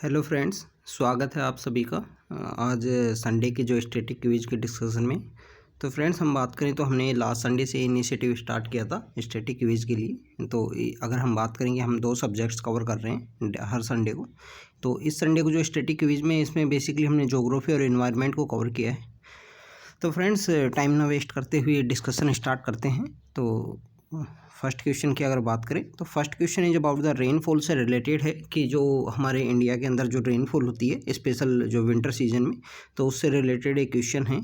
Hello friends, स्वागत है आप सभी का आज संडे के जो स्टैटिक क्विज के डिस्कशन में। तो फ्रेंड्स, हम बात करें तो हमने लास्ट संडे से इनिशिएटिव स्टार्ट किया था स्टैटिक क्विज के लिए। तो अगर हम बात करेंगे, हम 2 सब्जेक्ट्स कवर कर रहे हैं हर संडे को। तो इस संडे को जो स्टैटिक क्विज में, इसमें बेसिकली हमने ज्योग्राफी और एनवायरनमेंट को कवर किया है। तो फ्रेंड्स, टाइम ना वेस्ट करते हुए डिस्कशन स्टार्ट करते हैं। तो फर्स्ट क्वेश्चन की अगर बात करें तो first question is about the rainfall से रिलेटेड है कि जो हमारे इंडिया के अंदर जो रेनफॉल होती है स्पेशल जो विंटर सीजन में, तो उससे रिलेटेड एक क्वेश्चन है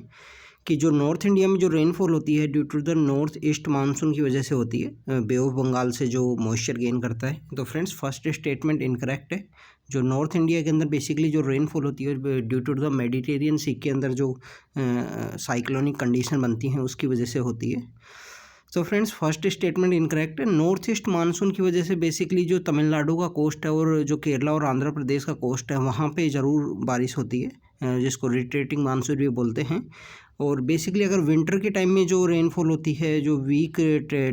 कि जो नॉर्थ इंडिया में जो रेनफॉल होती है due to the north east monsoon की वजह से होती है, बे ऑफ बंगाल से जो मॉइस्चर गेन करता है। तो फ्रेंड्स, फर्स्ट स्टेटमेंट इनकरेक्ट है। जो नॉर्थ इंडिया के अंदर बेसिकली जो रेनफॉल होती है ड्यू टू द मेडिटेरियन सी के अंदर जो साइक्लोनिक कंडीशन बनती हैं उसकी वजह से होती है। तो फ्रेंड्स, फर्स्ट स्टेटमेंट इनकरेक्ट है। नॉर्थ ईस्ट मानसून की वजह से बेसिकली जो तमिलनाडु का कोस्ट है और जो केरला और आंध्र प्रदेश का कोस्ट है वहाँ पे ज़रूर बारिश होती है, जिसको रिट्रेटिंग मानसून भी बोलते हैं। और बेसिकली अगर विंटर के टाइम में जो रेनफॉल होती है, जो वीक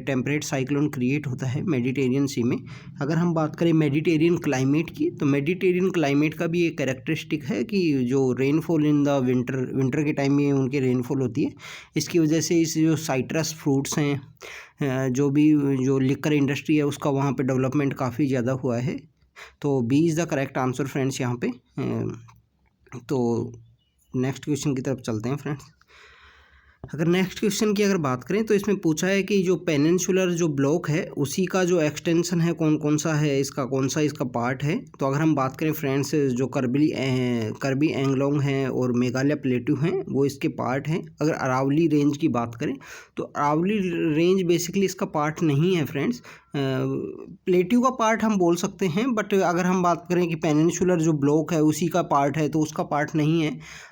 टेम्परेट साइक्लोन क्रिएट होता है मेडिटेरियन सी में। अगर हम बात करें मेडिटेरियन क्लाइमेट की, तो मेडिटेरियन क्लाइमेट का भी एक कैरेक्टरिस्टिक है कि जो रेनफॉल इन द विंटर के टाइम में उनकी रेनफॉल होती है। इसकी वजह से इस जो साइट्रस फ्रूट्स हैं, जो लिकर इंडस्ट्री है उसका वहाँ पे डेवलपमेंट काफ़ी ज़्यादा हुआ है। तो B is the correct answer friends यहाँ पे। तो नेक्स्ट क्वेश्चन की तरफ चलते हैं फ्रेंड्स। अगर नेक्स्ट क्वेश्चन की अगर बात करें तो इसमें पूछा है कि जो पेनिनसुलर जो ब्लॉक है उसी का जो एक्सटेंशन है कौन कौन सा है, कौन सा इसका पार्ट है। तो अगर हम बात करें फ्रेंड्स, जो कर्बी एंगलोंग हैं और मेघालय प्लेटू हैं वो इसके पार्ट हैं। अगर अरावली रेंज की बात करें तो अरावली रेंज बेसिकली इसका पार्ट नहीं है फ्रेंड्स। प्लेट्यू का पार्ट हम बोल सकते हैं, बट अगर हम बात करें कि पेनिनसुलर जो ब्लॉक है उसी का पार्ट है तो उसका पार्ट नहीं है।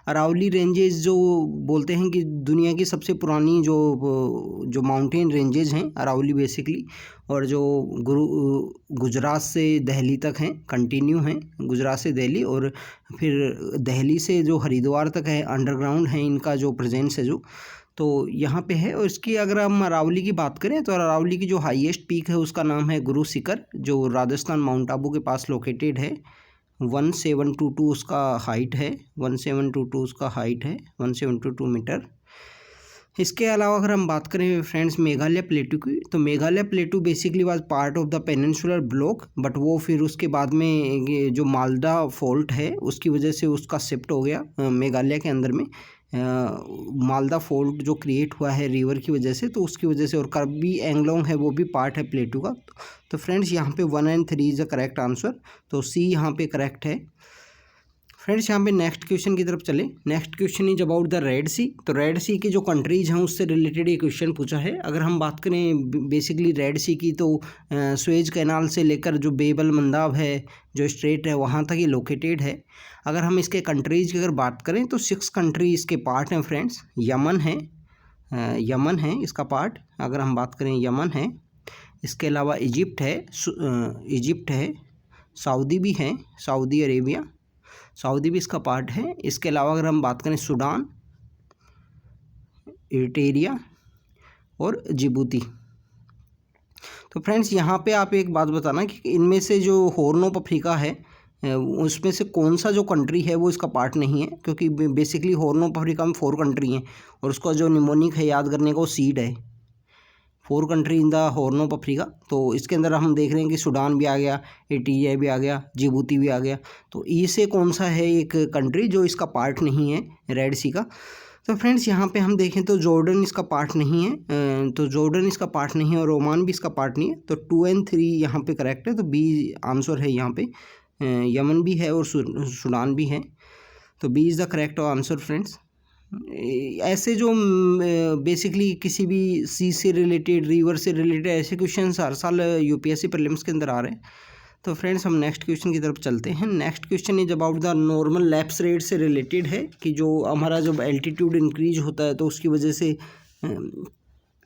अरावली रेंजेस जो बोलते हैं कि दुनिया की सबसे पुरानी जो माउंटेन रेंजेस हैं अरावली बेसिकली, और जो गुजरात से दिल्ली तक हैं, कंटिन्यू हैं गुजरात से दिल्ली, और फिर दिल्ली से जो हरिद्वार तक है अंडरग्राउंड है इनका जो प्रेजेंस है जो, तो यहाँ पे है। और इसकी अगर हम अरावली की बात करें तो अरावली की जो हाईएस्ट पीक है उसका नाम है गुरु शिखर, जो राजस्थान माउंट आबू के पास लोकेटेड है। 1722 उसका हाइट है, 1722 उसका हाइट है, 1722 मीटर। इसके अलावा अगर हम बात करें फ्रेंड्स मेघालय प्लेटू की, तो Meghalaya प्लेटू basically was part of the peninsular block, but वो फिर उसके बाद में जो मालदा फॉल्ट है उसकी वजह से उसका शिफ्ट हो गया मेघालय के अंदर में। मालदा फॉल्ट जो क्रिएट हुआ है रिवर की वजह से, तो उसकी वजह से। और कर्बी एंगलोंग है वो भी पार्ट है प्लेटू का। तो फ्रेंड्स, यहाँ पे 1 और 3 इज़ द करेक्ट आंसर, तो सी यहाँ पे करेक्ट है। फ्रेंड्स, यहाँ पे नेक्स्ट क्वेश्चन की तरफ चले। Next question is about the Red Sea. तो रेड सी की जो कंट्रीज हैं उससे रिलेटेड ये क्वेश्चन पूछा है। अगर हम बात करें बेसिकली रेड सी की, तो सुएज कैनाल से लेकर जो बेबल मंदाब है जो स्ट्रेट है वहाँ तक ये लोकेटेड है। अगर हम इसके कंट्रीज़ की अगर बात करें तो 6 कंट्री इसके पार्ट हैं फ्रेंड्स। यमन है इसका पार्ट। अगर हम बात करें यमन है, इसके अलावा इजिप्ट है, सऊदी भी है, सऊदी अरेबिया, सऊदी भी इसका पार्ट है। इसके अलावा अगर हम बात करें सूडान, इरिट्रिया और जिबूती। तो फ्रेंड्स, यहाँ पे आप एक बात बताना कि इनमें से जो हॉर्न ऑफ अफ्रीका है उसमें से कौन सा जो कंट्री है वो इसका पार्ट नहीं है, क्योंकि बेसिकली हॉर्न ऑफ अफ्रीका में 4 कंट्री हैं और उसका जो निमोनिक है याद करने का वो सीड है। 4 country in the horn of Africa. तो इसके अंदर हम देख रहे हैं कि सूडान भी आ गया, इरिट्रिया भी आ गया, जिबूती भी आ गया। तो ई से कौन सा है एक कंट्री जो इसका पार्ट नहीं है रेड सी का। तो फ्रेंड्स, यहाँ पे हम देखें तो जॉर्डन इसका पार्ट नहीं है, तो जॉर्डन इसका पार्ट नहीं है और ओमान भी इसका पार्ट नहीं है। तो 2 और 3 यहाँ पे करेक्ट है, तो बी आंसर है यहाँ पे। यमन भी है और सूडान भी है, तो B is the correct answer friends. ऐसे जो बेसिकली किसी भी सी से रिलेटेड, रिवर से रिलेटेड ऐसे क्वेश्चन हर साल यूपीएससी प्रीलिम्स के अंदर आ रहे हैं। तो फ्रेंड्स, हम नेक्स्ट क्वेश्चन की तरफ चलते हैं। Next question is about the normal lapse rate से रिलेटेड है कि जो हमारा जब एल्टीट्यूड इंक्रीज होता है तो उसकी वजह से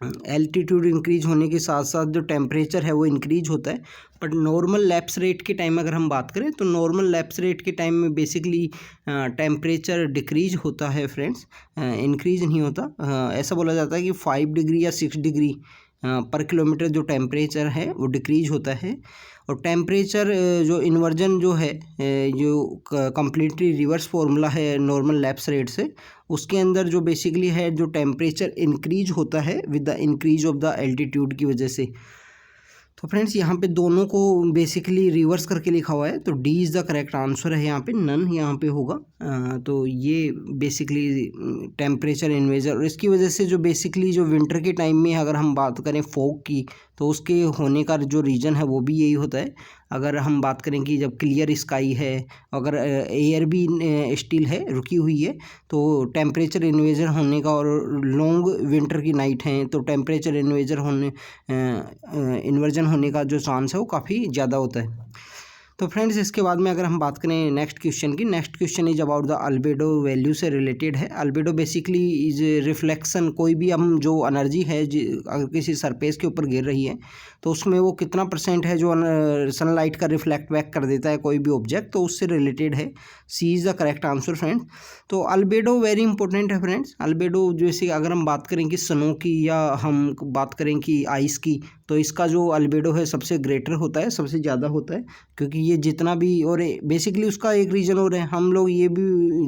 एल्टीट्यूड इंक्रीज होने के साथ साथ जो टेम्परेचर है वो इंक्रीज होता है। बट नॉर्मल लैप्स रेट के टाइम अगर हम बात करें तो नॉर्मल लैप्स रेट के टाइम में बेसिकली टेम्परेचर डिक्रीज होता है फ्रेंड्स, इंक्रीज नहीं होता। ऐसा बोला जाता है कि 5 डिग्री या 6 डिग्री पर किलोमीटर जो टेम्परेचर है वो डिक्रीज होता है। और टेम्परेचर जो इन्वर्जन जो है जो कम्प्लीटली रिवर्स फार्मूला है नॉर्मल लैप्स रेट से, उसके अंदर जो बेसिकली है जो टेम्परेचर इंक्रीज होता है with the increase of the altitude की वजह से। तो फ्रेंड्स यहाँ पे दोनों को बेसिकली रिवर्स करके लिखा हुआ है, तो D is the correct answer है यहाँ पे, नन यहाँ पे होगा। तो ये बेसिकली टेम्परेचर इन्वेजर, और इसकी वजह से जो बेसिकली जो विंटर के टाइम में अगर हम बात करें फॉग की, तो उसके होने का जो रीज़न है वो भी यही होता है। अगर हम बात करें कि जब क्लियर स्काई है, अगर एयर भी स्टिल है, रुकी हुई है, तो टेम्परेचर इन्वेजर होने का, और लॉन्ग विंटर की नाइट है तो टेम्परेचर इन्वर्जन होने का जो चांस है वो काफ़ी ज़्यादा होता है। तो फ्रेंड्स इसके बाद में अगर हम बात करें नेक्स्ट क्वेश्चन की, next question is about the albedo value से रिलेटेड है। अल्बेडो बेसिकली इज रिफ्लेक्शन, कोई भी हम जो एनर्जी है अगर किसी सरफेस के ऊपर गिर रही है तो उसमें वो कितना % है जो सनलाइट का रिफ्लेक्ट बैक कर देता है कोई भी ऑब्जेक्ट, तो उससे रिलेटेड है। C is the correct answer friends. तो अल्बेडो वेरी इंपॉर्टेंट है फ्रेंड्स। अल्बेडो जैसे अगर हम बात करें कि स्नो की या हम बात करें कि आइस की, तो इसका जो अल्बेडो है सबसे ग्रेटर होता है, सबसे ज़्यादा होता है, क्योंकि ये जितना भी, और बेसिकली उसका एक रीज़न और है, हम लोग ये भी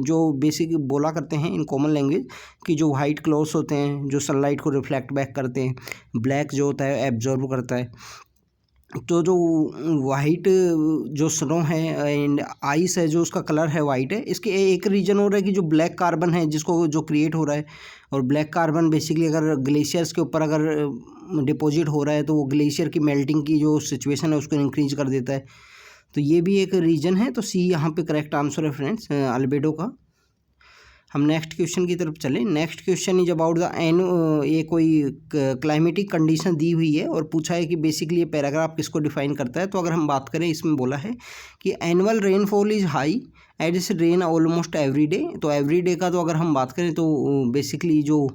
जो बेसिक बोला करते हैं इन कॉमन लैंग्वेज कि जो वाइट क्लॉथ्स होते हैं जो सनलाइट को रिफ्लेक्ट बैक करते हैं, ब्लैक जो होता है एब्जॉर्ब करता है। तो जो वाइट जो स्नो है एंड आइस है जो उसका कलर है वाइट है, इसके एक रीज़न और है कि जो ब्लैक कार्बन है जिसको जो क्रिएट हो रहा है, और ब्लैक कार्बन बेसिकली अगर ग्लेशियर्स के ऊपर अगर डिपॉजिट हो रहा है तो वो ग्लेशियर की मेल्टिंग की जो सिचुएशन है उसको इंक्रीज कर देता है। तो ये भी एक रीज़न है। तो सी यहाँ पे करेक्ट आंसर है फ्रेंड्स अल्बेडो का। हम नेक्स्ट क्वेश्चन की तरफ चलें। Next question is about the ये कोई क्लाइमेटिक कंडीशन दी हुई है और पूछा है कि बेसिकली ये पैराग्राफ किसको डिफाइन करता है। तो अगर हम बात करें, इसमें बोला है कि annual rainfall is high at इस रेन ऑलमोस्ट एवरी डे। तो एवरी डे का तो अगर हम बात करें तो बेसिकली जो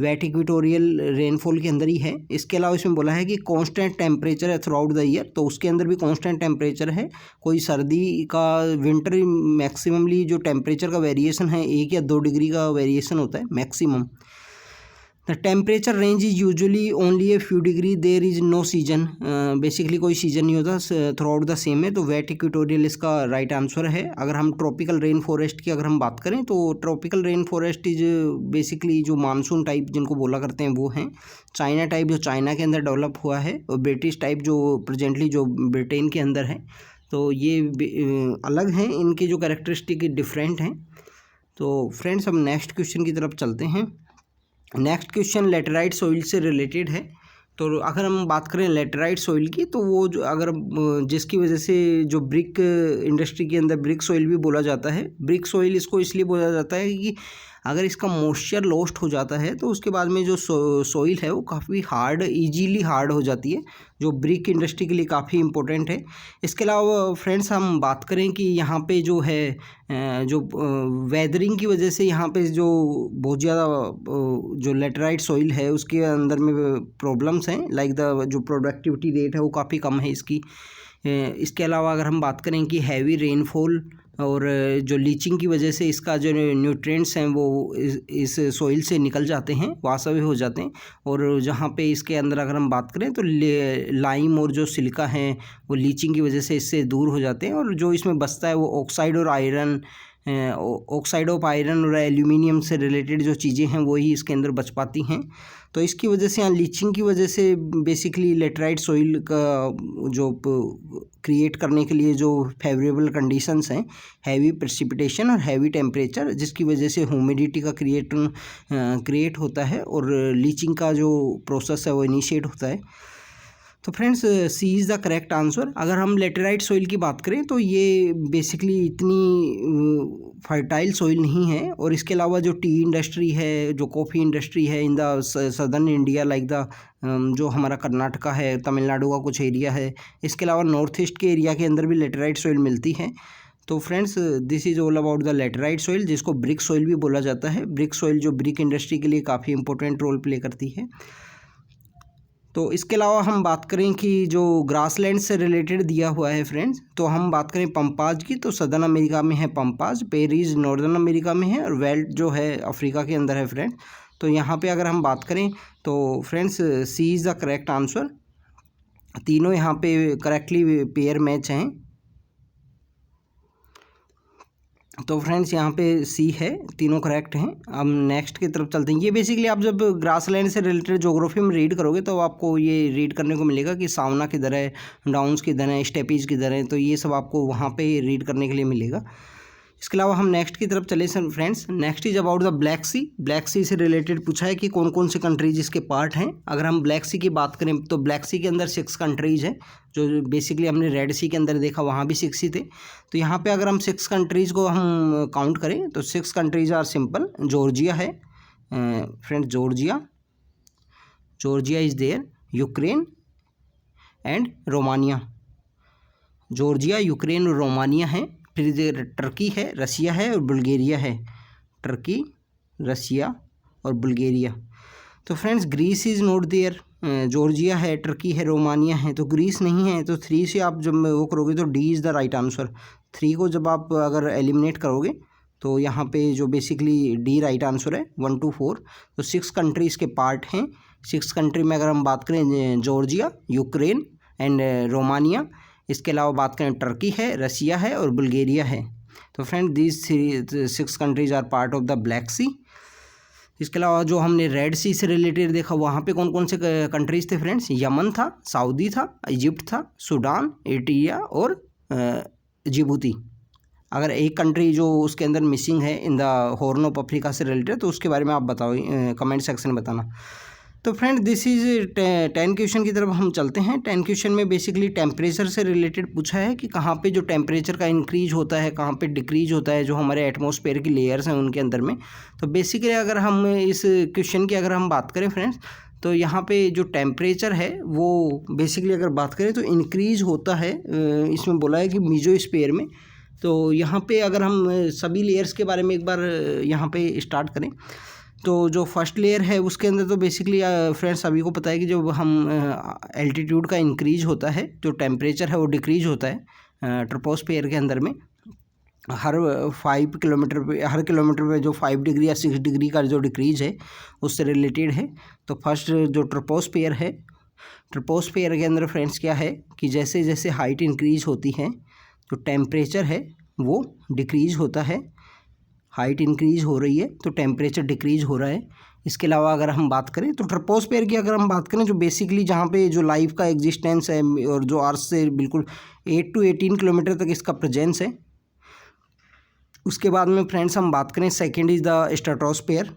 वेट इक्वेटोरियल रेनफॉल के अंदर ही है। इसके अलावा इसमें बोला है कि कांस्टेंट टेम्परेचर है थ्रू आउट द ईयर, तो उसके अंदर भी कांस्टेंट टेम्परेचर है। कोई सर्दी का विंटर मैक्सिममली जो टेम्परेचर का वेरिएशन है 1 या 2 डिग्री का वेरिएशन होता है maximum. The temperature range is usually only a few degree, there is no season. Basically कोई सीजन नहीं होता, थ्रू आउट द सेम है। तो वेट इक्वेटोरियल इसका राइट आंसर है। अगर हम ट्रॉपिकल रेन फॉरेस्ट की अगर हम बात करें तो tropical rain forest is basically जो मानसून टाइप जिनको बोला करते हैं वो हैं। चाइना टाइप जो चाइना के अंदर डेवलप हुआ है, और ब्रिटिश टाइप जो प्रेजेंटली जो ब्रिटेन के अंदर है। तो ये अलग हैं, इनकी जो कैरेक्टरिस्टिक डिफरेंट हैं। तो फ्रेंड्स हम नेक्स्ट क्वेश्चन की तरफ चलते हैं। नेक्स्ट क्वेश्चन लेटराइट सॉइल से रिलेटेड है। तो अगर हम बात करें लेटराइट सॉइल की, तो वो जो अगर जिसकी वजह से जो ब्रिक इंडस्ट्री के अंदर ब्रिक सॉइल भी बोला जाता है। ब्रिक सॉइल इसको इसलिए बोला जाता है कि अगर इसका मॉइस्चर लॉस्ट हो जाता है तो उसके बाद में जो सॉइल है वो काफ़ी हार्ड, इजीली हार्ड हो जाती है, जो ब्रिक इंडस्ट्री के लिए काफ़ी इंपॉर्टेंट है। इसके अलावा फ्रेंड्स हम बात करें कि यहाँ पे जो है जो वेदरिंग की वजह से यहाँ पे जो बहुत ज़्यादा जो लेटराइट सॉइल है उसके अंदर में प्रॉब्लम्स हैं, लाइक द जो प्रोडक्टिविटी रेट है वो काफ़ी कम है इसकी। इसके अलावा अगर हम बात करें कि हैवी रेनफॉल और जो लीचिंग की वजह से इसका जो न्यूट्रिएंट्स हैं वो इस सॉइल से निकल जाते हैं, वाश अवे हो जाते हैं। और जहाँ पे इसके अंदर अगर हम बात करें तो लाइम और जो सिलिका हैं वो लीचिंग की वजह से इससे दूर हो जाते हैं, और जो इसमें बचता है वो ऑक्साइड और आयरन, ऑक्साइड ऑफ आयरन और एल्यूमिनियम से रिलेटेड जो चीज़ें हैं वही इसके अंदर बच पाती हैं। तो इसकी वजह से यहाँ लीचिंग की वजह से बेसिकली लेटराइट सॉइल का जो क्रिएट करने के लिए जो फेवरेबल कंडीशंस हैं, हैवी प्रेसिपिटेशन और हैवी टेम्परेचर, जिसकी वजह से ह्यूमिडिटी का क्रिएट होता है और लीचिंग का जो प्रोसेस है वो इनिशिएट होता है। तो friends C is the correct answer. अगर हम लेटेराइट सॉइल की बात करें तो ये बेसिकली इतनी फर्टाइल सॉइल नहीं है। और इसके अलावा जो टी इंडस्ट्री है, जो कॉफ़ी इंडस्ट्री है in the southern India, like the जो हमारा कर्नाटका है, तमिलनाडु का कुछ एरिया है, इसके अलावा नॉर्थ ईस्ट के एरिया के अंदर भी लेटेराइट सॉइल मिलती है। तो friends this is all about the laterite soil, जिसको ब्रिक सॉइल भी बोला जाता है। ब्रिक सॉइल जो ब्रिक इंडस्ट्री के लिए काफ़ी इंपॉर्टेंट रोल प्ले करती है। तो इसके अलावा हम बात करें कि जो ग्रासलैंड से रिलेटेड दिया हुआ है फ्रेंड्स, तो हम बात करें पंपाज की, तो सदर्न अमेरिका में है पंपाज, पेरीज नॉर्दर्न अमेरिका में है, और वेल्ट जो है अफ्रीका के अंदर है फ्रेंड्स। तो यहाँ पे अगर हम बात करें तो friends C is the correct answer. तीनों यहाँ पे करेक्टली पेयर मैच हैं। तो फ्रेंड्स यहाँ पे सी है, तीनों करेक्ट हैं। अब नेक्स्ट की तरफ चलते हैं। ये बेसिकली आप जब ग्रासलैंड से रिलेटेड ज्योग्राफी में रीड करोगे तो आपको ये रीड करने को मिलेगा कि सावना किधर है, डाउन्स किधर है, स्टेपीज किधर है, तो ये सब आपको वहाँ पे रीड करने के लिए मिलेगा। इसके अलावा हम नेक्स्ट की तरफ चले sir friends. Next is about the Black Sea. Black Sea से रिलेटेड पूछा है कि कौन कौन से कंट्रीज इसके पार्ट हैं। अगर हम ब्लैक सी की बात करें तो ब्लैक सी के अंदर 6 कंट्रीज हैं, जो बेसिकली हमने रेड सी के अंदर देखा वहाँ भी 6 ही थे। तो यहाँ पे अगर हम 6 कंट्रीज़ को हम काउंट करें तो 6 कंट्रीज आर सिंपल। जॉर्जिया है friends, Georgia is there, Ukraine and Romania. Georgia, Ukraine और रोमानिया है। फिर टर्की है, रसिया है और बुल्गारिया है। टर्की, रसिया और बुल्गारिया। तो friends Greece is not there. Georgia है, टर्की है, रोमानिया है, तो ग्रीस नहीं है। तो 3 से आप जब वो करोगे तो D is the right answer. 3 को जब आप अगर एलिमिनेट करोगे तो यहाँ पे जो बेसिकली डी राइट आंसर है 1 to 4। तो 6 कंट्रीज़ के पार्ट हैं। 6 कंट्री में अगर हम बात करें जॉर्जिया, यूक्रेन एंड रोमानिया, इसके अलावा बात करें टर्की है, रसिया है और बुल्गारिया है। तो friend these 6 countries are part of the Black Sea. इसके अलावा जो हमने रेड सी से रिलेटेड देखा वहाँ पे कौन कौन से कंट्रीज थे फ्रेंड्स। यमन था, सऊदी था, इजिप्ट था, सूडान, एरिट्रिया और जिबूती। अगर एक कंट्री जो उसके अंदर मिसिंग है in the horn of Africa से रिलेटेड तो उसके बारे में आप बताओ, कमेंट सेक्शन में बताना। तो फ्रेंड दिस इज़ 10 क्वेश्चन की तरफ हम चलते हैं। 10 क्वेश्चन में बेसिकली टेम्परेचर से रिलेटेड पूछा है कि कहाँ पे जो टेम्परेचर का इंक्रीज होता है, कहाँ पे डिक्रीज होता है, जो हमारे एटमॉस्फेयर की लेयर्स हैं उनके अंदर में। तो बेसिकली अगर हम इस क्वेश्चन की अगर हम बात करें फ्रेंड्स तो यहाँ पे जो टेम्परेचर है वो बेसिकली अगर बात करें तो इंक्रीज होता है। इसमें बोला है कि मेसोस्फीयर में। तो यहाँ पे अगर हम सभी लेयर्स के बारे में एक बार यहाँ पे स्टार्ट करें तो जो फर्स्ट लेयर है उसके अंदर तो बेसिकली फ्रेंड्स सभी को पता है कि जब हम एल्टीट्यूड का इंक्रीज होता है जो टेम्परेचर है वो डिक्रीज होता है ट्रोपोस्फियर के अंदर में। हर 5 किलोमीटर पे, हर किलोमीटर पे जो 5 डिग्री या 6 डिग्री का जो डिक्रीज है उससे रिलेटेड है। तो फर्स्ट जो ट्रोपोस्फियर है, ट्रोपोस्फियर के अंदर फ्रेंड्स क्या है कि जैसे जैसे हाइट इंक्रीज होती है जो टेम्परेचर है वो डिक्रीज होता है। हाइट इंक्रीज हो रही है तो टेम्परेचर डिक्रीज हो रहा है। इसके अलावा अगर हम बात करें तो ट्रोपोस्फियर की अगर हम बात करें जो बेसिकली जहाँ पे जो लाइफ का एग्जिस्टेंस है और जो अर्थ से बिल्कुल 8 to 18 किलोमीटर तक इसका प्रेजेंस है। उसके बाद में फ्रेंड्स हम बात करें second is the stratosphere.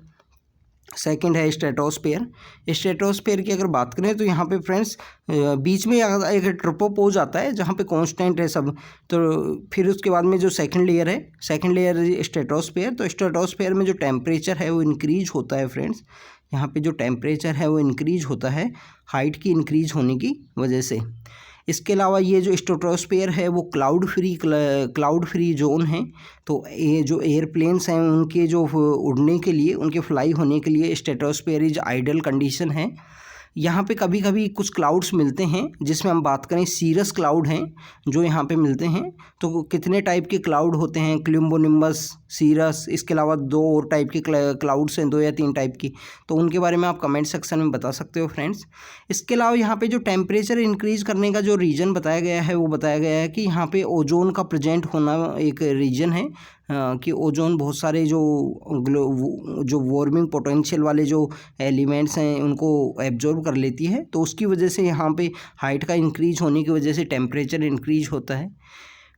Second है स्ट्रेटोस्फियर। स्ट्रेटोस्फियर की अगर बात करें तो यहाँ पे फ्रेंड्स बीच में एक ट्रोपोपोज आता है जहाँ पे कांस्टेंट है सब। तो फिर उसके बाद में जो सेकंड लेयर है, सेकंड लेयर स्ट्रेटोस्फियर। तो स्ट्रेटोस्फियर में जो टेम्परेचर है वो इंक्रीज होता है फ्रेंड्स। यहाँ पे जो टेम्परेचर है वो इंक्रीज होता है हाइट की इंक्रीज होने की वजह से। इसके अलावा ये जो स्ट्रेटोस्फियर है वो क्लाउड फ्री जोन है। तो ये जो एयरप्लेन्स हैं उनके जो उड़ने के लिए, उनके फ्लाई होने के लिए स्ट्रेटोस्फियर इज आइडल कंडीशन है। यहाँ पे कभी कभी कुछ क्लाउड्स मिलते हैं जिसमें हम बात करें सीरस क्लाउड हैं जो यहाँ पे मिलते हैं। तो कितने टाइप के क्लाउड होते हैं, क्लुम्बोनिम्बस, सीरस, इसके अलावा 2 और टाइप के क्लाउड्स हैं, 2 या 3 टाइप की। तो उनके बारे में आप कमेंट सेक्शन में बता सकते हो फ्रेंड्स। इसके अलावा यहाँ पे जो टेम्परेचर इंक्रीज करने का जो रीज़न बताया गया है वो बताया गया है कि यहाँ पे ओजोन का प्रेजेंट होना एक रीज़न है। कि ओजोन बहुत सारे जो वार्मिंग पोटेंशियल वाले जो एलिमेंट्स हैं उनको एब्जॉर्ब कर लेती है। तो उसकी वजह से यहाँ पे हाइट का इंक्रीज होने की वजह से टेम्परेचर इंक्रीज होता है।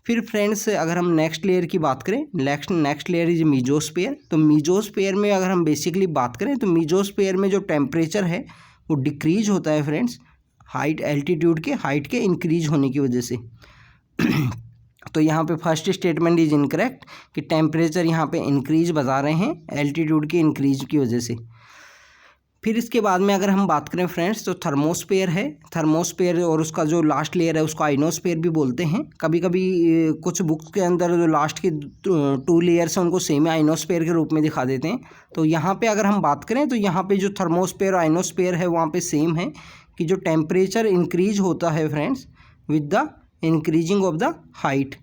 फिर फ्रेंड्स अगर हम नेक्स्ट लेयर की बात करें, नेक्स्ट लेयर इज मीजोस्फीयर। तो मीजोस्फीयर में अगर हम बेसिकली बात करें तो मीजोस्फीयर में जो टेम्परेचर है वो डिक्रीज होता है फ्रेंड्स हाइट एल्टीट्यूड के हाइट के इंक्रीज होने की वजह से। तो यहाँ पे फर्स्ट स्टेटमेंट इज इनकरेक्ट कि टेम्परेचर यहाँ पे इंक्रीज बता रहे हैं एल्टीट्यूड के इंक्रीज की वजह से। फिर इसके बाद में अगर हम बात करें फ्रेंड्स तो थर्मोस्फीयर है। थर्मोस्फीयर और उसका जो लास्ट लेयर है उसको आइनोस्फीयर भी बोलते हैं। कभी कभी कुछ बुक्स के अंदर जो लास्ट की 2 लेयर्स हैं उनको सेमी आइनोस्फीयर के रूप में दिखा देते हैं। तो यहाँ पे अगर हम बात करें तो यहाँ पे जो थर्मोस्फीयर और आइनोस्फीयर है वहाँ पे सेम है कि जो टेम्परेचर इंक्रीज होता है friends with the increasing of the height.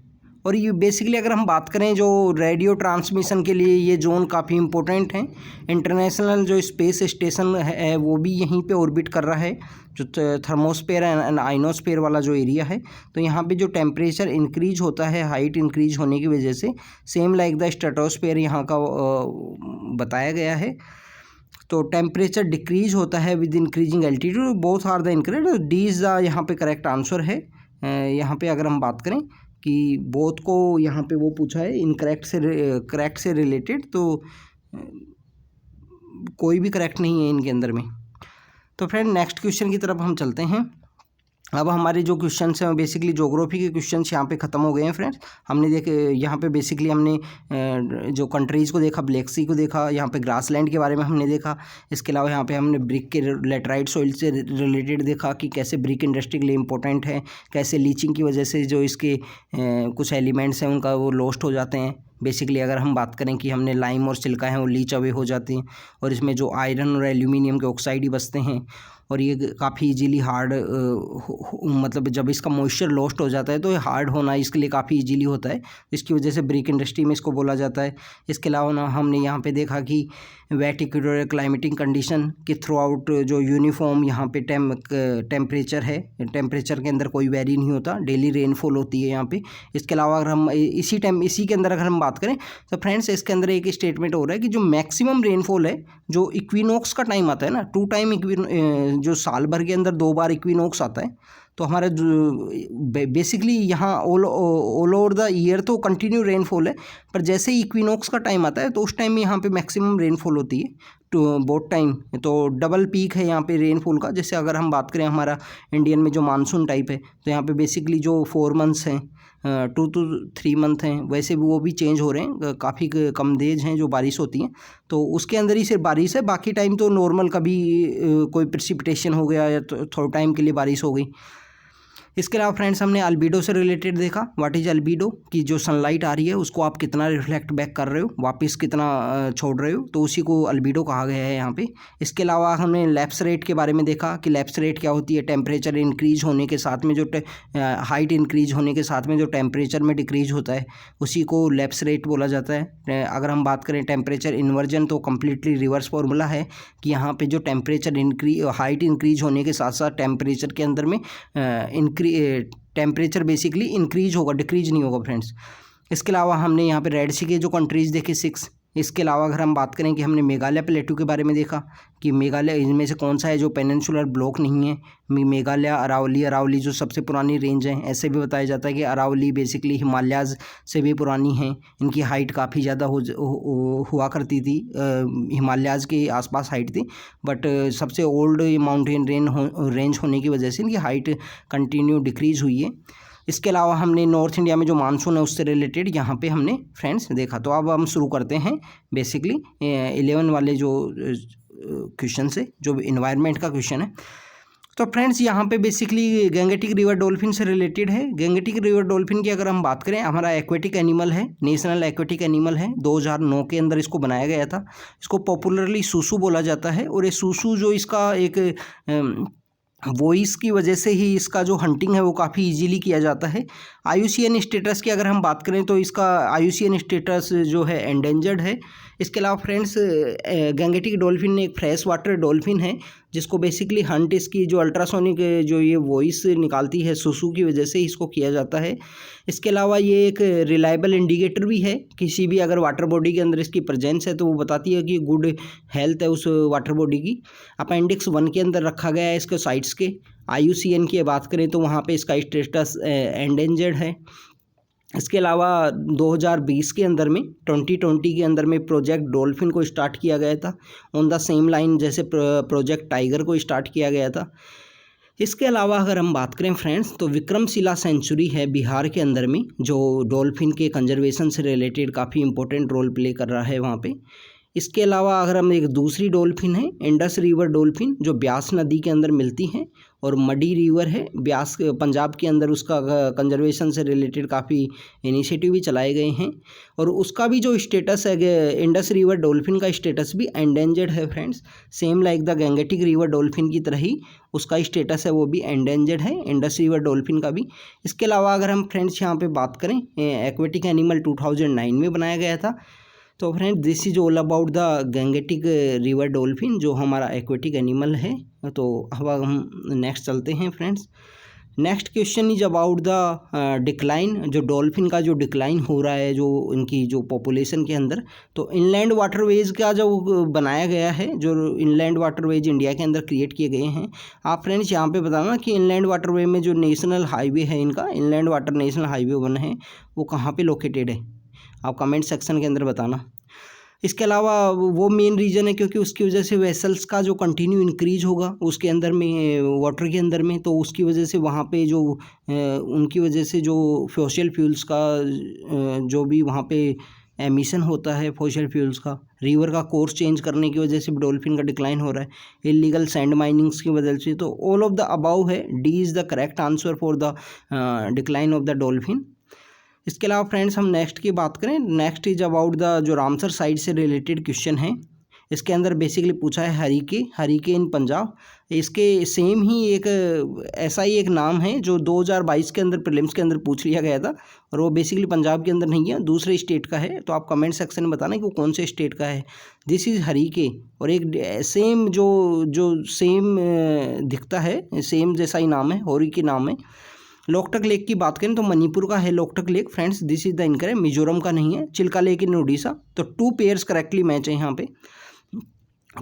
और ये बेसिकली अगर हम बात करें जो रेडियो ट्रांसमिशन के लिए ये जोन काफ़ी इंपॉर्टेंट है। इंटरनेशनल जो स्पेस स्टेशन है वो भी यहीं पे ऑर्बिट कर रहा है, जो थर्मोस्फेयर एंड आइनोस्फेयर वाला जो एरिया है। तो यहाँ पे जो टेम्परेचर इंक्रीज होता है हाइट इंक्रीज होने की वजह से, सेम लाइक द स्ट्रेटोस्फेयर यहाँ का बताया गया है। तो टेम्परेचर डिक्रीज होता है with increasing altitude, both are the incorrect. D is the यहाँ पे करेक्ट आंसर है। यहाँ पे अगर हम बात करें कि बोथ को यहाँ पे वो पूछा है इनकरेक्ट से करेक्ट से रिलेटेड, तो कोई भी करेक्ट नहीं है इनके अंदर में। तो फ्रेंड नेक्स्ट क्वेश्चन की तरफ हम चलते हैं। अब हमारे जो क्वेश्चंस हैं बेसिकली ज्योग्राफी के क्वेश्चंस यहाँ पे ख़त्म हो गए हैं फ्रेंड्स। हमने देखे यहाँ पे बेसिकली हमने जो कंट्रीज़ को देखा, ब्लैक सी को देखा, यहाँ पे ग्रासलैंड के बारे में हमने देखा। इसके अलावा यहाँ पे हमने ब्रिक के लेटराइट सॉइल से रिलेटेड देखा कि कैसे ब्रिक इंडस्ट्री के लिए इंपॉर्टेंट है, कैसे लीचिंग की वजह से जो इसके कुछ एलिमेंट्स हैं उनका वो लॉस्ट हो जाते हैं। बेसिकली अगर हम बात करें कि हमने लाइम और सिल्का हैं वो लीच अवे हो जाती हैं, और इसमें जो आयरन और एल्यूमिनियम के ऑक्साइड ही बचते हैं, और ये काफ़ी इजीली हार्ड मतलब जब इसका मॉइस्चर लॉस्ट हो जाता है तो ये हार्ड होना इसके लिए काफ़ी इजीली होता है, इसकी वजह से ब्रिक इंडस्ट्री में इसको बोला जाता है। इसके अलावा ना हमने यहाँ पे देखा कि वेट इक्वेटोरियल क्लाइमेटिक कंडीशन के थ्रू आउट जो यूनिफॉर्म यहाँ पे टेम्परेचर है, टेम्परेचर के अंदर कोई वेरी नहीं होता, डेली रेनफॉल होती है यहाँ पे। इसके अलावा अगर हम इसी के अंदर अगर हम बात करें तो फ्रेंड्स इसके अंदर एक स्टेटमेंट हो रहा है कि जो मैक्सिमम रेनफॉल है, जो इक्विनॉक्स का टाइम आता है ना, 2 टाइम जो साल भर के अंदर 2 बार इक्विनॉक्स आता है, तो हमारा बेसिकली यहाँ ऑल ओवर द ईयर तो कंटिन्यू रेनफॉल है, पर जैसे ही इक्विनॉक्स का टाइम आता है तो उस टाइम यहाँ पे मैक्सिमम रेनफॉल होती है टू बोथ टाइम। तो डबल पीक है यहाँ पे रेनफॉल का। जैसे अगर हम बात करें हमारा इंडियन में जो मानसून टाइप है, तो यहाँ पे बेसिकली जो 4 मंथ्स हैं, 2 to 3 मंथ हैं, वैसे भी वो भी चेंज हो रहे हैं, काफ़ी कम देज हैं जो बारिश होती हैं, तो उसके अंदर ही सिर्फ बारिश है, बाकी टाइम तो नॉर्मल कभी कोई प्रेसिपिटेशन हो गया या तो थोड़ा टाइम के लिए बारिश हो गई। इसके अलावा फ्रेंड्स हमने अल्बीडो से रिलेटेड देखा, व्हाट इज अल्बीडो, कि जो सनलाइट आ रही है उसको आप कितना रिफ्लेक्ट बैक कर रहे हो, वापस कितना छोड़ रहे हो, तो उसी को अल्बीडो कहा गया है यहाँ पे। इसके अलावा हमने लैप्स रेट के बारे में देखा कि लैप्स रेट क्या होती है, टेम्परेचर इंक्रीज होने के साथ में जो हाइट इंक्रीज होने के साथ में जो टेम्परेचर में डिक्रीज होता है उसी को लैप्स रेट बोला जाता है। अगर हम बात करें टेम्परेचर इन्वर्जन, तो कम्प्लीटली रिवर्स फॉर्मूला है कि यहाँ पे जो टेम्परेचर हाइट इंक्रीज होने के साथ साथ टेम्परेचर के अंदर में टेम्परेचर बेसिकली इंक्रीज होगा, डिक्रीज नहीं होगा फ्रेंड्स। इसके अलावा हमने यहाँ पे रेड सी के जो कंट्रीज़ देखे 6। इसके अलावा अगर हम बात करें कि हमने मेघालय प्लेटू के बारे में देखा कि मेघालय इनमें से कौन सा है जो पेनिनसुलर ब्लॉक नहीं है। मेघालय, अरावली जो सबसे पुरानी रेंज है, ऐसे भी बताया जाता है कि अरावली बेसिकली हिमालयाज़ से भी पुरानी है, इनकी हाइट काफ़ी ज़्यादा हुआ करती थी, हिमालयाज़ के आसपास हाइट थी, बट सबसे ओल्ड माउंटेन रेंज होने की वजह से इनकी हाइट कंटिन्यू डिक्रीज़ हुई है। इसके अलावा हमने नॉर्थ इंडिया में जो मानसून है उससे रिलेटेड यहाँ पे हमने फ्रेंड्स देखा। तो अब हम शुरू करते हैं बेसिकली 11 वाले जो क्वेश्चन से, जो इन्वायरमेंट का क्वेश्चन है। तो फ्रेंड्स यहाँ पे बेसिकली गंगेटिक रिवर डॉल्फिन से रिलेटेड है। गंगेटिक रिवर डॉल्फिन की अगर हम बात करें, हमारा एक्वेटिक एनिमल है, नेशनल एक्वेटिक एनिमल है, 2009 के अंदर इसको बनाया गया था। इसको पॉपुलरली सूसू बोला जाता है, और ये सूसू जो इसका एक वॉइस की वजह से ही इसका जो हंटिंग है वो काफ़ी इजीली किया जाता है। IUCN स्टेटस की अगर हम बात करें तो इसका IUCN स्टेटस जो है एंडेंजर्ड है। इसके अलावा फ्रेंड्स गंगेटिक डॉल्फिन एक फ्रेश वाटर डॉल्फिन है, जिसको बेसिकली हंट इसकी जो अल्ट्रासोनिक जो ये वॉइस निकालती है सुसु की वजह से इसको किया जाता है। इसके अलावा ये एक रिलायबल इंडिकेटर भी है, किसी भी अगर वाटर बॉडी के अंदर इसकी प्रेजेंस है तो वो बताती है कि गुड हेल्थ है उस वाटर बॉडी की। अपेंडिक्स 1 के अंदर रखा गया है इसके साइट्स के। IUCN की बात करें तो वहाँ पे इसका स्टेटस एंडेंजर्ड है। इसके अलावा 2020 के अंदर में 2020 के अंदर में प्रोजेक्ट डॉल्फिन को स्टार्ट किया गया था, ऑन द सेम लाइन जैसे प्रोजेक्ट टाइगर को स्टार्ट किया गया था। इसके अलावा अगर हम बात करें फ्रेंड्स तो विक्रमशिला सेंचुरी है बिहार के अंदर में, जो डॉल्फिन के कंजर्वेशन से रिलेटेड काफ़ी इंपॉर्टेंट रोल प्ले कर रहा है वहाँ पे। इसके अलावा अगर हम एक दूसरी डॉल्फिन है इंडस रिवर डॉल्फिन, जो ब्यास नदी के अंदर मिलती हैं, और मडी रिवर है ब्यास पंजाब के अंदर, उसका कंजर्वेशन से रिलेटेड काफ़ी इनिशिएटिव भी चलाए गए हैं। और उसका भी जो स्टेटस है, इंडस रिवर डॉल्फिन का स्टेटस भी एंडेंजर्ड है friends, same like the Gangetic river dolphin की तरह ही उसका स्टेटस है वो भी एंडेंजर्ड है, इंडस रिवर डॉल्फिन का भी। इसके अलावा अगर हम फ्रेंड्स यहाँ पे बात करें, एक्वेटिक एनिमल 2009 में बनाया गया था। तो friend this is all about the Gangetic river dolphin, जो हमारा एक्वेटिक एनिमल है। तो अब हम नेक्स्ट चलते हैं friends. Next question is about the decline, जो डॉल्फिन का जो डिक्लाइन हो रहा है जो इनकी जो पॉपुलेशन के अंदर। तो इनलैंड वाटरवेज का जो बनाया गया है, जो इनलैंड वाटरवेज इंडिया के अंदर क्रिएट किए गए हैं, आप फ्रेंड्स यहाँ पे बताना कि इनलैंड वाटरवे में जो नेशनल हाईवे है इनका, इनलैंड वाटर नेशनल हाईवे 1 है, वो कहाँ पे लोकेटेड है, आप कमेंट सेक्शन के अंदर बताना। इसके अलावा वो मेन रीज़न है क्योंकि उसकी वजह से वेसल्स का जो कंटिन्यू इंक्रीज होगा उसके अंदर में, वाटर के अंदर में, तो उसकी वजह से वहाँ पे जो उनकी वजह से जो फॉसिल फ्यूल्स का जो भी वहाँ पे एमिशन होता है फॉसिल फ्यूल्स का, रिवर का कोर्स चेंज करने की वजह से डॉल्फिन का डिक्लाइन हो रहा है, इलीगल सैंड माइनिंग्स की वजह से। तो ऑल ऑफ द अबाउ है, D is the correct answer for the decline of the dolphin. इसके अलावा फ्रेंड्स हम नेक्स्ट की बात करें, नेक्स्ट इज अबाउट द जो रामसर साइट से रिलेटेड क्वेश्चन है। इसके अंदर बेसिकली पूछा है हरीके इन पंजाब। इसके सेम ही एक ऐसा ही एक नाम है जो 2022 के अंदर प्रीलिम्स के अंदर पूछ लिया गया था, और वो बेसिकली पंजाब के अंदर नहीं है, दूसरे स्टेट का है। तो आप कमेंट सेक्शन में बताना कि वो कौन से स्टेट का है। दिस इज़ हरीके, और एक सेम जो सेम दिखता है, सेम जैसा ही नाम है, हरीके नाम है। लोकटक लेक की बात करें तो मणिपुर का है Loktak lake friends, this is the incorrect, Mizoram का नहीं है। Chilka lake in Orissa. तो 2 पेयर्स करेक्टली मैच है, यहाँ पे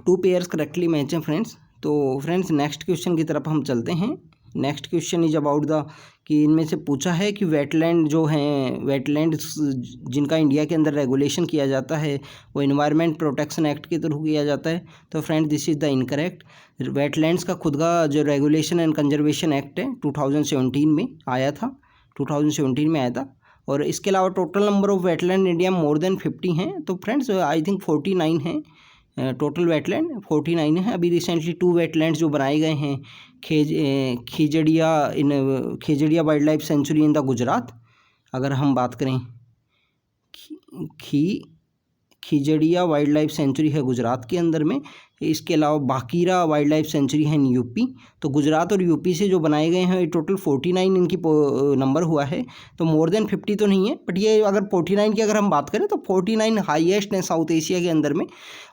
2 पेयर्स करेक्टली मैच हैं फ्रेंड्स। तो फ्रेंड्स नेक्स्ट क्वेश्चन की तरफ हम चलते हैं। Next question is about the कि इनमें से पूछा है कि वेटलैंड जो हैं, वेटलैंड जिनका इंडिया के अंदर रेगुलेशन किया जाता है वो इन्वायरमेंट प्रोटेक्शन एक्ट के थ्रू किया जाता है। तो friend this is the incorrect. Wetlands का खुद का जो रेगुलेशन एंड कंजर्वेशन एक्ट है 2017 में आया था, 2017 में आया था। और इसके अलावा total number of wetland India more than 50 हैं। तो फ्रेंड्स आई थिंक 49 हैं टोटल वेटलैंड, 49 है। अभी रिसेंटली 2 वेटलैंड्स जो बनाए गए हैं, Khejadiya wildlife sanctuary in the Gujarat, अगर हम बात करें खिजड़िया वाइल्ड लाइफ सेंचुरी है गुजरात के अंदर में। इसके अलावा बाकीरा वाइल्ड लाइफ सेंचुरी है इन यूपी। तो गुजरात और यूपी से जो बनाए गए हैं, ये टोटल 49 इनकी नंबर हुआ है। तो मोर देन 50 तो नहीं है, बट ये अगर 49 की अगर हम बात करें तो 49 हाईएस्ट है साउथ एशिया के अंदर में।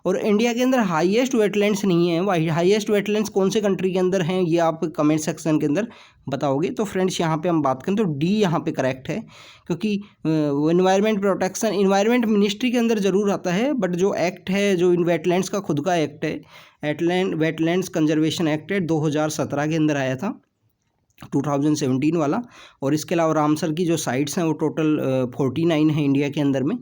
और इंडिया के अंदर हाईएस्ट वेटलैंड्स नहीं है। हाईएस्ट वेटलैंड्स कौन से कंट्री के अंदर हैं ये आप कमेंट सेक्शन के अंदर बताओगे। तो फ्रेंड्स यहाँ पे हम बात करें तो डी यहाँ पे करेक्ट है, क्योंकि इन्वायरमेंट प्रोटेक्शन इन्वायरमेंट मिनिस्ट्री के अंदर ज़रूर आता है, बट जो एक्ट है जो इन वेटलैंड्स का खुद का एक्ट है, वेटलैंड्स कंजर्वेशन एक्ट है 2017 के अंदर आया था, 2017 वाला। और इसके अलावा रामसर की जो साइट्स हैं वो टोटल 49 है इंडिया के अंदर में।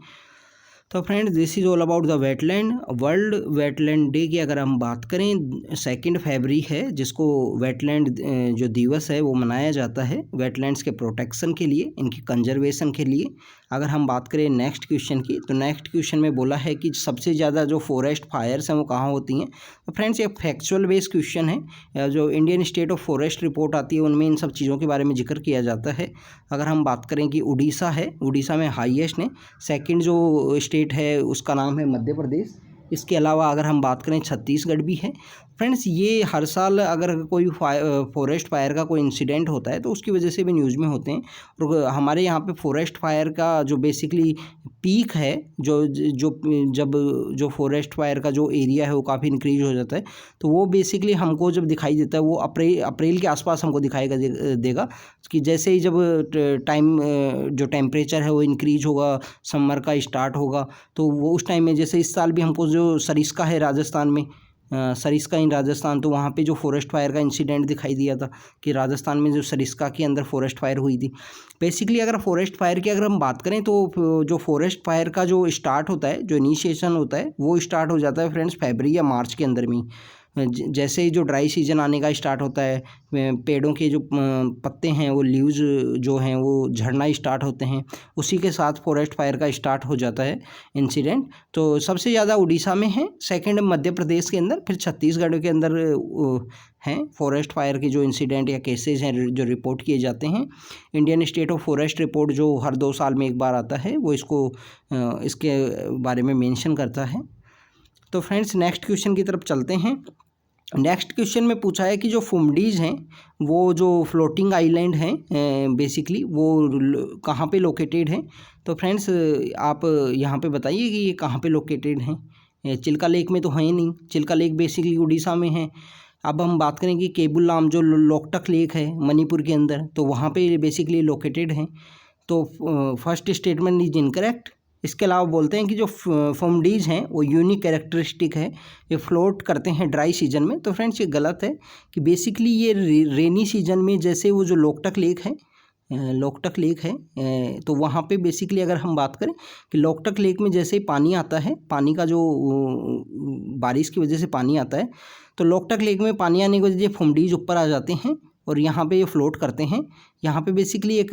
तो friends this is all about the wetland. World wetland day की अगर हम बात करें 2 फरवरी है, जिसको वेटलैंड जो दिवस है वो मनाया जाता है वेटलैंड्स के प्रोटेक्शन के लिए, इनकी कंजर्वेशन के लिए। अगर हम बात करें नेक्स्ट क्वेश्चन की, तो नेक्स्ट क्वेश्चन में बोला है कि सबसे ज़्यादा जो फॉरेस्ट फायर्स हैं वो कहाँ होती हैं। तो फ्रेंड्स ये फैक्चुअल बेस्ड क्वेश्चन है, जो Indian state of forest report आती है उनमें इन सब चीज़ों के बारे में जिक्र किया जाता है। अगर हम बात करें कि उड़ीसा है, उड़ीसा में हाईएस्ट है। सेकंड जो स्टेट है उसका नाम है मध्य प्रदेश। इसके अलावा अगर हम बात करें छत्तीसगढ़ भी है। फ्रेंड्स ये हर साल अगर कोई फॉरेस्ट फायर का कोई इंसिडेंट होता है तो उसकी वजह से भी न्यूज़ में होते हैं। और हमारे यहाँ पे फॉरेस्ट फायर का जो बेसिकली पीक है, जब फॉरेस्ट फायर का जो एरिया है वो काफ़ी इंक्रीज हो जाता है, तो वो बेसिकली हमको जब दिखाई देता है वो अप्रैल के आसपास हमको दिखाई देगा कि जैसे ही जब जो टेम्परेचर है वो इंक्रीज होगा, समर का स्टार्ट होगा, तो वो उस टाइम में जैसे इस साल भी हमको जो सरिस्का है राजस्थान में, सरिस्का इन राजस्थान, तो वहाँ पे जो फॉरेस्ट फायर का इंसिडेंट दिखाई दिया था कि राजस्थान में जो सरिस्का के अंदर फॉरेस्ट फायर हुई थी। बेसिकली अगर फॉरेस्ट फायर की अगर हम बात करें तो जो फॉरेस्ट फायर का जो स्टार्ट होता है, जो इनिशिएशन होता है वो स्टार्ट हो जाता है फ्रेंड्स फरवरी या मार्च के अंदर में। जैसे ही जो ड्राई सीजन आने का स्टार्ट होता है, पेड़ों के जो पत्ते हैं वो लीव्स जो हैं वो झड़ना स्टार्ट होते हैं, उसी के साथ फॉरेस्ट फायर का स्टार्ट हो जाता है इंसिडेंट। तो सबसे ज़्यादा उड़ीसा में है, सेकंड मध्य प्रदेश के अंदर, फिर छत्तीसगढ़ के अंदर हैं फॉरेस्ट फायर के जो इंसिडेंट या केसेस हैं जो रिपोर्ट किए जाते हैं। Indian state of forest report जो हर 2 साल में एक बार आता है, वो इसके बारे में मेंशन करता है। तो फ्रेंड्स नेक्स्ट क्वेश्चन की तरफ चलते हैं। नेक्स्ट क्वेश्चन में पूछा है कि जो फुमडीज हैं वो जो फ्लोटिंग आइलैंड हैं बेसिकली वो कहाँ पे लोकेटेड हैं। तो फ्रेंड्स आप यहाँ पे बताइए कि ये कहाँ पे लोकेटेड हैं। चिल्का लेक में तो है ही नहीं, चिल्का लेक बेसिकली उड़ीसा में है। अब हम बात करें कि केबुलाम जो लोकटक लेक है मणिपुर के अंदर, तो वहाँ पे बेसिकली लोकेटेड हैं। तो फर्स्ट स्टेटमेंट इज इनकरेक्ट। इसके अलावा बोलते हैं कि जो फुमडीज हैं वो यूनिक कैरेक्टरिस्टिक है, ये फ्लोट करते हैं ड्राई सीजन में। तो फ्रेंड्स ये गलत है कि बेसिकली ये रेनी सीजन में, जैसे वो जो लोकटक लेक है तो वहाँ पे बेसिकली अगर हम बात करें कि लोकटक लेक में जैसे पानी आता है, पानी का जो बारिश की वजह से पानी आता है, तो लोकटक लेक में पानी आने की वजह से फुमडीज ऊपर आ जाते हैं और यहाँ पे ये फ्लोट करते हैं। यहाँ पे बेसिकली एक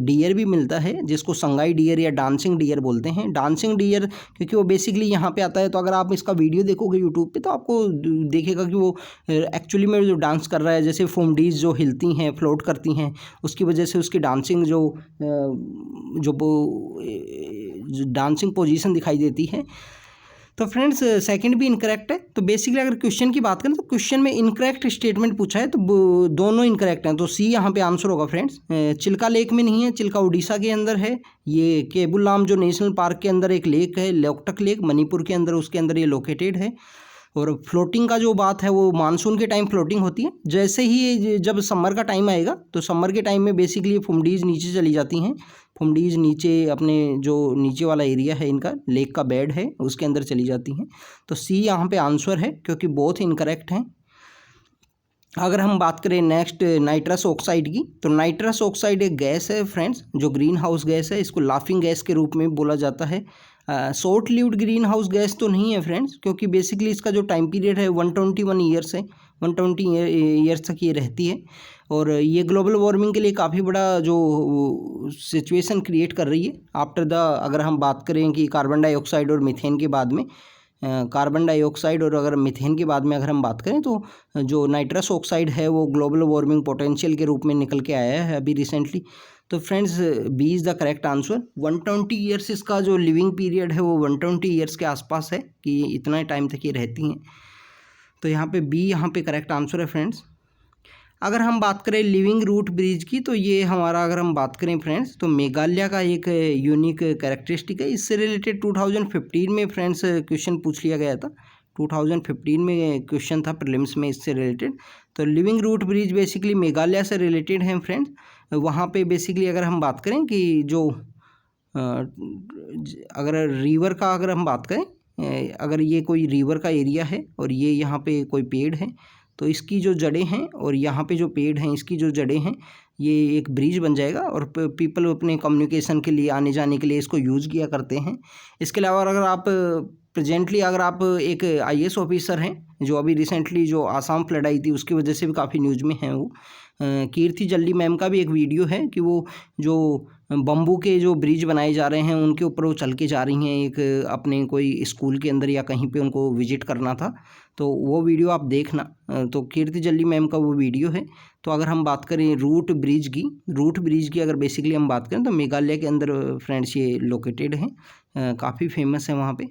डियर भी मिलता है जिसको संगाई डियर या डांसिंग डियर बोलते हैं। डांसिंग डियर क्योंकि वो बेसिकली यहाँ पे आता है, तो अगर आप इसका वीडियो देखोगे यूट्यूब पे तो आपको देखेगा कि वो एक्चुअली में जो डांस कर रहा है, जैसे फुमडीज जो हिलती हैं, फ्लोट करती हैं, उसकी वजह से उसकी डांसिंग जो डांसिंग पोजीशन दिखाई देती है। तो फ्रेंड्स सेकंड भी इनकरेक्ट है। तो बेसिकली अगर क्वेश्चन की बात करें तो क्वेश्चन में इनकरेक्ट स्टेटमेंट पूछा है, तो दोनों इनकरेक्ट हैं, तो सी यहाँ पे आंसर होगा फ्रेंड्स। चिल्का लेक में नहीं है, चिल्का उड़ीसा के अंदर है। ये केबुलाम जो नेशनल पार्क के अंदर एक लेक है, लोकटक लेक मणिपुर के अंदर, उसके अंदर ये लोकेटेड है। और फ्लोटिंग का जो बात है वो मानसून के टाइम फ्लोटिंग होती है। जैसे ही जब समर का टाइम आएगा तो समर के टाइम में बेसिकली फुमडीज नीचे चली जाती हैं। फुमडीज नीचे अपने जो नीचे वाला एरिया है इनका, लेक का बेड है, उसके अंदर चली जाती हैं। तो सी यहाँ पे आंसर है क्योंकि बोथ इनकरेक्ट हैं। अगर हम बात करें नेक्स्ट नाइट्रस ऑक्साइड की, तो नाइट्रस ऑक्साइड एक गैस है फ्रेंड्स जो ग्रीन हाउस गैस है। इसको लाफिंग गैस के रूप में बोला जाता है। Short lived green house gas तो नहीं है फ्रेंड्स, क्योंकि बेसिकली इसका जो टाइम पीरियड है 121 ईयर्स है, 120 ईयर्स तक ये रहती है। और ये ग्लोबल वार्मिंग के लिए काफ़ी बड़ा जो सिचुएशन क्रिएट कर रही है आफ्टर द, अगर हम बात करें कि कार्बन डाइऑक्साइड और मीथेन के बाद में, कार्बन डाइऑक्साइड और अगर मीथेन के बाद में अगर हम बात करें तो जो नाइट्रस ऑक्साइड है वो ग्लोबल वार्मिंग पोटेंशियल के रूप में निकल के आया है अभी रिसेंटली। तो friends B is the correct answer. 120 years इसका जो लिविंग पीरियड है वो 120 ईयर्स के आसपास है कि इतना टाइम तक ये रहती हैं। तो यहाँ पे बी यहाँ पे करेक्ट आंसर है फ्रेंड्स। अगर हम बात करें लिविंग रूट ब्रिज की, तो ये हमारा अगर हम बात करें फ्रेंड्स तो मेघालय का एक यूनिक कैरेक्टरिस्टिक है। इससे रिलेटेड 2015 में फ्रेंड्स क्वेश्चन पूछ लिया गया था, 2015 में क्वेश्चन था प्रीलिम्स में इससे रिलेटेड। तो living root bridge basically Meghalaya से रिलेटेड है फ्रेंड्स। वहाँ पे बेसिकली अगर हम बात करें कि जो अगर रिवर का अगर हम बात करें, अगर ये कोई रिवर का एरिया है और ये यहाँ पे कोई पेड़ है, तो इसकी जो जड़ें हैं और यहाँ पे जो पेड़ हैं इसकी जो जड़ें हैं, ये एक ब्रिज बन जाएगा और पीपल अपने कम्युनिकेशन के लिए, आने जाने के लिए इसको यूज़ किया करते हैं। इसके अलावा अगर आप प्रेजेंटली अगर आप एक IAS ऑफिसर हैं जो अभी रिसेंटली जो आसाम फ्लड आई थी उसकी वजह से भी काफ़ी न्यूज़ में हैं, वो कीर्ति जल्दी मैम का भी एक वीडियो है कि वो जो बम्बू के जो ब्रिज बनाए जा रहे हैं उनके ऊपर वो चल के जा रही हैं, एक अपने कोई स्कूल के अंदर या कहीं पे उनको विजिट करना था, तो वो वीडियो आप देखना। तो कीर्ति जल्दी मैम का वो वीडियो है। तो अगर हम बात करें रूट ब्रिज की अगर बेसिकली हम बात करें तो मेघालय के अंदर फ्रेंड्स ये लोकेटेड है, काफ़ी फेमस है वहाँ पे।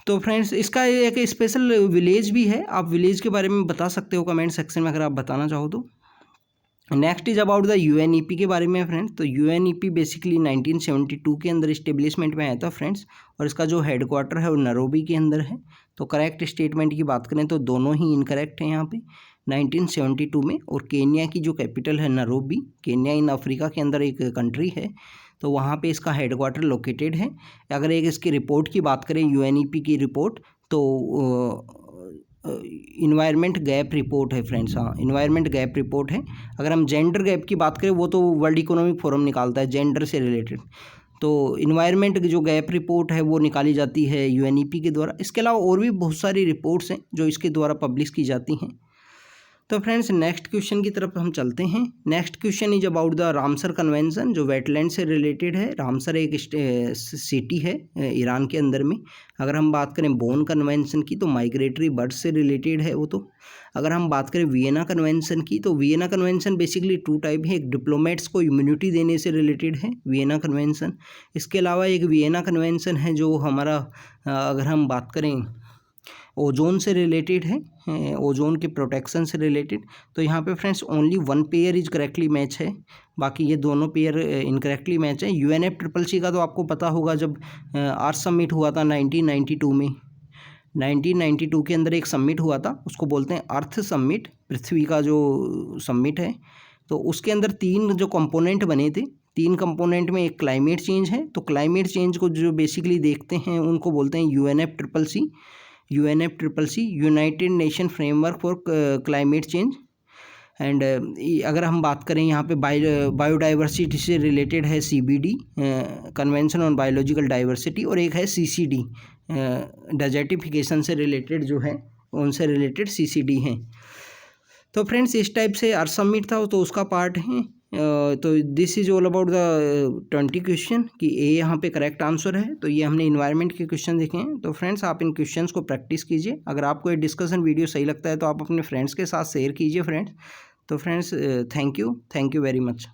तो फ्रेंड्स इसका एक स्पेशल विलेज भी है, आप विलेज के बारे में बता सकते हो कमेंट सेक्शन में अगर आप बताना चाहो तो। Next is about the UNEP के बारे में फ्रेंड्स। तो UNEP बेसिकली 1972 के अंदर इस्टेब्लिशमेंट में आया था फ्रेंड्स, और इसका जो हेडक्वार्टर है वो नैरोबी के अंदर है। तो करेक्ट स्टेटमेंट की बात करें तो दोनों ही इनकरेक्ट हैं यहाँ पे 1972 में। और केन्या की जो कैपिटल है नैरोबी, केन्या इन अफ्रीका के अंदर एक कंट्री है, तो वहाँ पे इसका हेडक्वार्टर लोकेटेड है। अगर एक इसकी रिपोर्ट की बात करें UNEP की रिपोर्ट, तो इन्वायरमेंट गैप रिपोर्ट है फ्रेंड्स। हाँ, इन्वायरमेंट गैप रिपोर्ट है। अगर हम जेंडर गैप की बात करें वो तो वर्ल्ड इकोनॉमिक फोरम निकालता है जेंडर से रिलेटेड। तो इन्वायरमेंट की जो गैप रिपोर्ट है वो निकाली जाती है यूएनईपी के द्वारा। इसके अलावा और भी बहुत सारी रिपोर्ट्स हैं जो इसके द्वारा पब्लिश की जाती हैं। तो फ्रेंड्स नेक्स्ट क्वेश्चन की तरफ हम चलते हैं। Next question is about the Ramsar convention, जो वेटलैंड से रिलेटेड है। रामसर एक सिटी है ईरान के अंदर में। अगर हम बात करें बोन कन्वेंशन की तो माइग्रेटरी बर्ड्स से रिलेटेड है वो। तो अगर हम बात करें वियना कन्वेंशन की तो वियना कन्वेंशन बेसिकली 2 टाइप है। एक डिप्लोमेट्स को इम्यूनिटी देने से रिलेटेड है वियना कन्वेंशन। इसके अलावा एक वियना कन्वेंशन है जो हमारा अगर हम बात करें ओजोन से रिलेटेड है, ओजोन के प्रोटेक्शन से रिलेटेड। तो यहाँ पे friends only 1 pair is correctly match है, बाकी ये दोनों पेयर इनकरेक्टली मैच है। UNFCCC का तो आपको पता होगा, जब अर्थ समिट हुआ था 1992 में, 1992 के अंदर एक समिट हुआ था, उसको बोलते हैं अर्थ समिट, पृथ्वी का जो समिट है। तो उसके अंदर 3 जो कंपोनेंट बने थे, 3 कंपोनेंट में एक क्लाइमेट चेंज है। तो क्लाइमेट चेंज को जो बेसिकली देखते हैं उनको बोलते हैं UNFCCC, United nation framework for climate change. And अगर हम बात करें यहाँ पे बायोडाइवर्सिटी से रिलेटेड है CBD, convention on biological diversity, और एक है CCD, डेजर्टिफिकेशन से रिलेटेड जो है उनसे रिलेटेड CCD हैं। तो फ्रेंड्स इस टाइप से अर्थ समिट था तो उसका पार्ट है। तो this is all about the 20 question कि ए यहाँ पे करेक्ट आंसर है। तो ये हमने इन्वायरमेंट के क्वेश्चन देखे हैं। तो फ्रेंड्स आप इन क्वेश्चंस को प्रैक्टिस कीजिए। अगर आपको ये डिस्कशन वीडियो सही लगता है तो आप अपने फ्रेंड्स के साथ शेयर कीजिए फ्रेंड्स। तो friends thank you very much.